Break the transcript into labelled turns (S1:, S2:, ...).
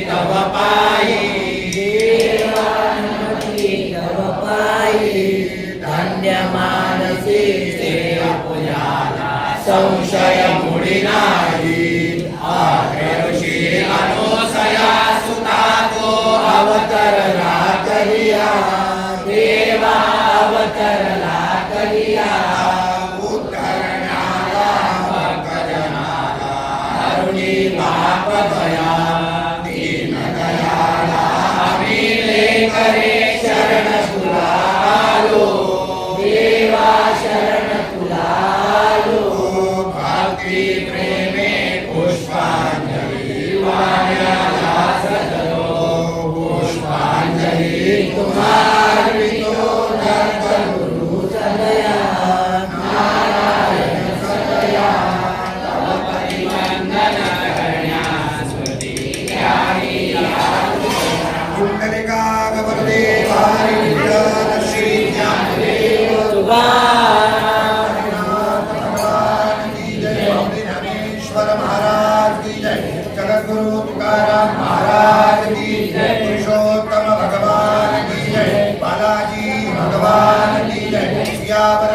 S1: तव पायी
S2: देवानुमती तव पायी
S1: धन्य मानसी सेव पूजाला संशय मुळी नाही ऋषी अनुसया सुता तो अवतरला करिया देवा अवतरला करिया उद्धरणाला भक्तजनाला करुणी पाप भया दीन दयाला आम्ही करे शरण तुला आलो देवा शरण तुला आलो भक्ती प्रेमे पुष्पांजली वाण्याला सजलो पुष्पांजली तुम्हारितो दत्त गुरु सदया नारायण सदया तव परिवंदन करण्यास स्तुती ध्यानी
S3: कुंडलिका गवरदे भारी विठ्ठल श्री ज्ञानदेव ज्ञानेश्वर महाराज की जय जगद्गुरु तुकाराम महाराज की जय पुरुषोत्तम भगवान की जय बालाजी भगवान की जय सियावर